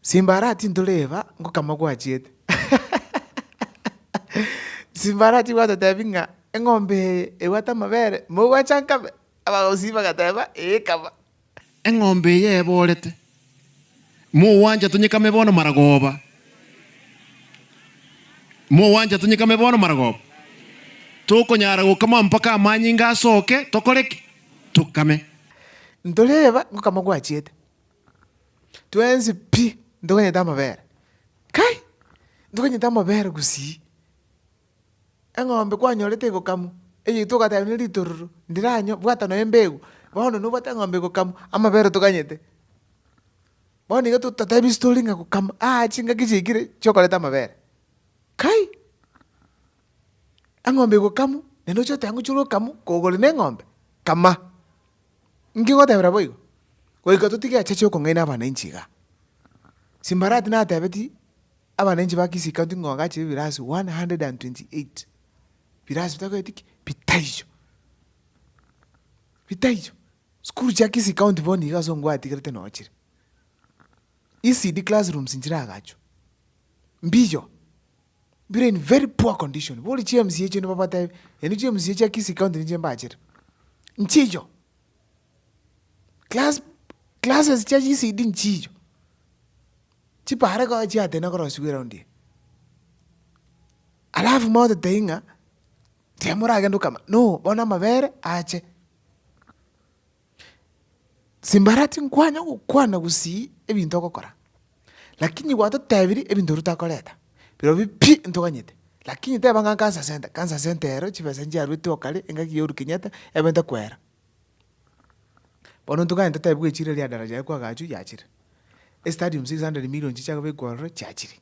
Simbarati ndoleva ngokama kwachete. Simbarati wata tabinga engombe ewata mabere muwa chankabe abagoziba gataba ekaba engombe ye bolete mu wanja tunyikame bono maragoba mu wanja tunyikame bono maragoba tukonyara gukama mpaka amanyi ngasoke tokoreki tukame ndoleva ngokama kwachete twenzi pi ndokanye tamabere kai ndokanye tamabere gusi engombe kwanyorete gokamu eyituka tayo litoruru ndiranyo bwata no embegu bono nubata engombe gokamu amabere tukanyete bono iga tutatebi story nga gokamu chinga kichikire chokoleta amabere kai engombe gokamu neno chote yangu chulo kamu kogole n'engombe kama ngingotebera boigo goika tutiga checho kongaina abananchi ga Simbarati na tebeti abananchi bakisi county ngonga chibi birasi 128 birasi bitakwetiki bitaijo skuru chakisi county boni gazongwa atikirete nochire ECD classrooms njira gacho mbijo bire in very poor condition boli CMC chino babata eni CMC chakisi county nje mbachire nchijo classes cha ECD nchijo chipare ko chi atena ko roswira ndie alafu moto teinga temura agendo kama no bona mabere ache Simbarati nkwanya gukwana gusi ebintu okokora lakini watu tebiri ebintu rutakoleta biro bipi ntokanyete lakini teba nga kansa center chibese nje arwite okale engaki yoru kinyata ebenta kwera bono ntokanyete tebwe chire lia daraja kwa gachu yachire stadium 600 million chicha be gwaro chachire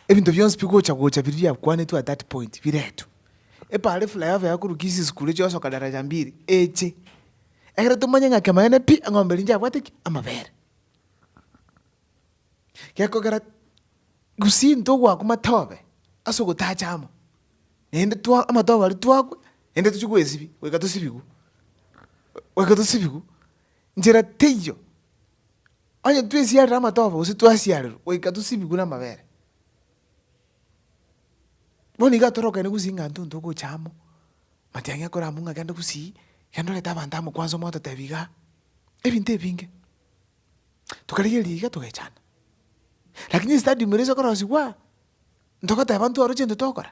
ebintu byonse bikocha gocha birya kwane to at that point biretu pale flyover yakurukisi skule choso kadaraja mbiri eche era tumanya ngake maene pi ngombe linja bwatiki amabere yakogera gusi ntogwa kumatobe asugo tachamo ende twa amatobe ali twakwe ende tuchugwesibi wekatusibiku njera teyo anya twesi ya amatobe usi twasiarero wekatusibiku na mabere boni gatoroka ne gusinga ntuntu ko chamo matianga kora munga ganda gusi yandole tabandamo kwanza moto tebiga ebinte binge tukaliye liga tukechana lakini stadium mrezo kora siwa ndoka tabantu aro chendo tokora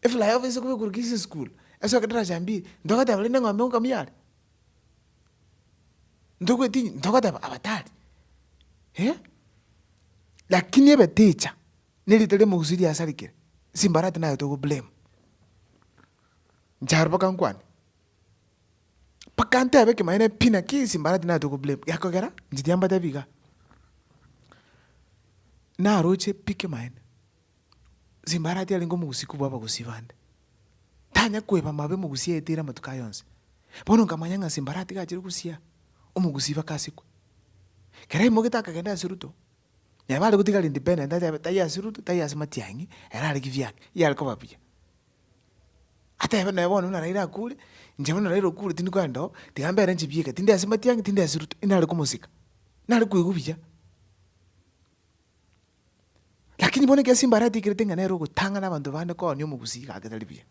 flyover iso kube kurukisi school eso kadara jambi ndoka tabale ngombe ngamiyale ndoko eti ndoka tab abatali lakini ebe teacher nilitele mugusiri asarikire Simbarati nayo to blame njarba kankwani pakante abeke maine pina ki Simbarati nayo to blame yakogera njitiamba tabiga na roche pike maine Simbarati alingo mugusiku baba gusivande tanya kweba mabe mugusiye etira matuka yonse bono ngamanyanga Simbarati gachiri gusia omugusiva kasikwe kera imogita kagenda siruto yabale kutikala independent taya siruto taya simatiangi era ali kivyake yali ko babya ata ebe nabona una raira kule nje bona raira kule tindi kwando tigambere njibyeke tindi asimatiangi tindi asiruto inali ko musika nali kwigubya lakini bone ke Simbarati kiretenga nero gutanga nabantu bande ko nyo mugusika agatalibiya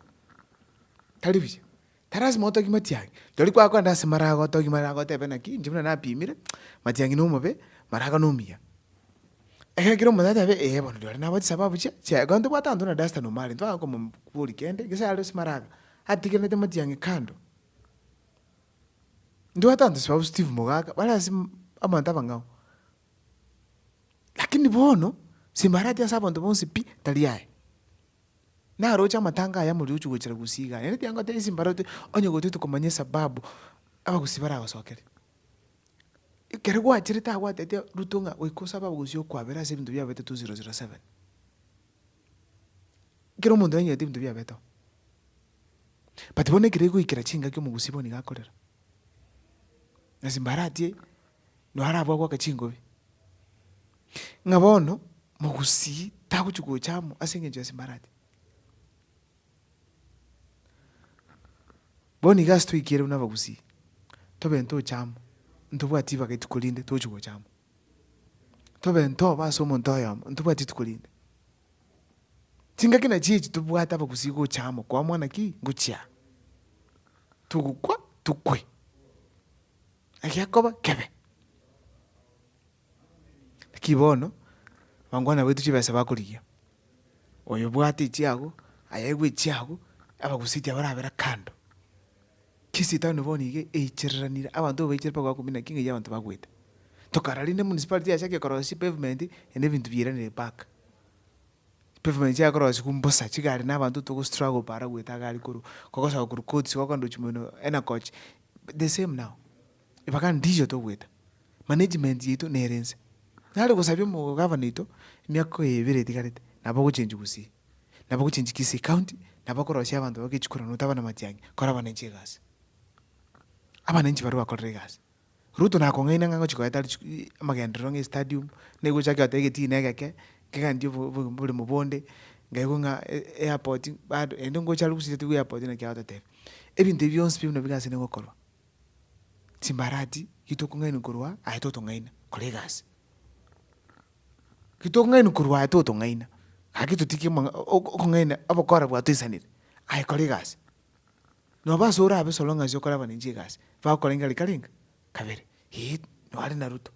talibya taras moto kimatiangi doli kwa kwanda simarago to kimarago tebe naki nje bona napimire matiangi no mobe maraga no miya kiro mudata be bono dole nabati sababu che gondo batandu na dasta no mali ntwa ko mukuri kende gisa alo simaraga atikene te matiangi kando ndo batandu sababu Steve Mugaga bala amanta bangao lakini bono Simbarati asaba ndo bonsi pi taliae na rocha matanga ya muri uchugochera gusiga ene tianga te Simbarati onyo gotu komanye sababu aba gusibara wasokere kere kwa chirita kwa tete rutunga wiko sababu gusio kwa bera se bintu bya bete 2007 kero mundo yenye bintu bya beto patibone kire ikira chinga kyo mugusibo ni gakorera na Simbarati no harabwa kwa kachingo bi ngabono mugusi takuchugo chamo asengeje Simbarati boni gasto ikire unabagusi tobe nto chamo ntubwati bakaitukolinde tochugo chamo tobe nto basomo ntoyamo ntubwati tukulinde tinga kina chichi tubwata bakusigo chamo kwa mwana ki nguchia tugukwa tukwe akiakoba kebe kibono bangwana betu chibesa bakuliya oyo bwati chiago ayegwe chiago abagusitia barabera kando kisi tano bonige eichiranira abantu beichirpa kwa kumina kinga y'abantu bagwita tokararinde municipality yashake korosi pavement ene bintu byeranire park pavement ya korosi kumbosa chigari n'abantu to struggle para gwita gari kuru kokosa kuru codes kokondo chimono ena coach the same now ibaka ndijo to gwita management yetu nerense nale kusabye mu governor myako ebere tikarete nabo kuchenji kusi nabo kuchenji kisi county nabo korosi abantu bakichikura notabana matyangi kora banenje gas abanenji baru bakorre gas Ruto na kongaina ngango chikoeta amagendero nge stadium nego chake ategeti negeke kekandio buli mubonde ngego nga airport bado endo ngo chalu kusite ku airport na kyata te ebintu byonse bino bigase nego korwa timbarati kitokungaina korwa ayito ngaina kolegas kitokungaina korwa ayito ngaina hakito tikima okungaina abakora bwatisanire ay kolegas no basura abesolonga zokora banenje gas bakolenga likalinga kabere hit no ali Naruto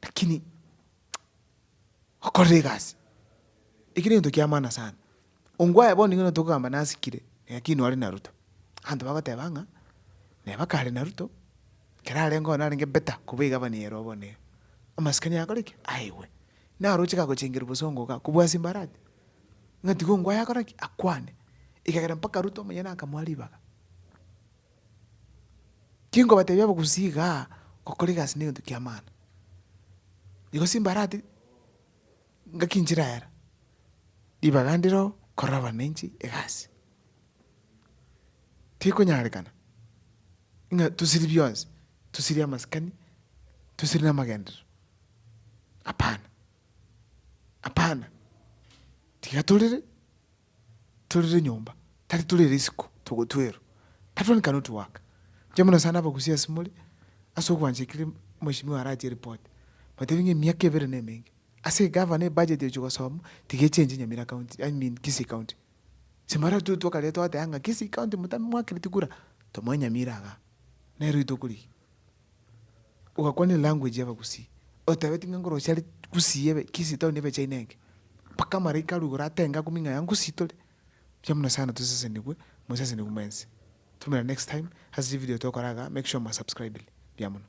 lakini okorre gas ikini ndo kyamana sana ongwa yabo ningo tokamba nasikire lakini no ali Naruto ando bagatebanga ne bakale Naruto kerale ngo nalinge beta kubiga baniero bone amaskani yakoreke aiwe naro chika kuchengira busongo ka kubwa Simbarati ngati ko ngwa yakoraki akwane ikagera mpaka Ruto manyana akamwalibaga kingo batebya bakusiga kokoleka sine ndo kyamana iko Simbarati ngakinjira era ibagandiro koraba nenchi egasi tiko nyarekana inga tusiri byonse tusiri amaskani tusiri na magendero apana tikatulire nyumba tari tulire isiko tugutwero patron cannot work jamana sana bakusia simuli asokwanjikire mheshimiwa araje report batevinge miaka ebere nemengi ase governor budget yecho kwasomo tikechange Nyamira county Kisii county simara tu kaleto atanga Kisii county mutami mwakire tikura to Nyamira ga nero itokuri ukakwane language yaba kusi otaweti ngoro shali kusiyebe Kisii town nebe chainenge paka marika lugura tenga kuminga yangu sitole jamana sana tusese nigwe musese nigumense tumira next time has video tokaraga make sure ma subscribe byamuno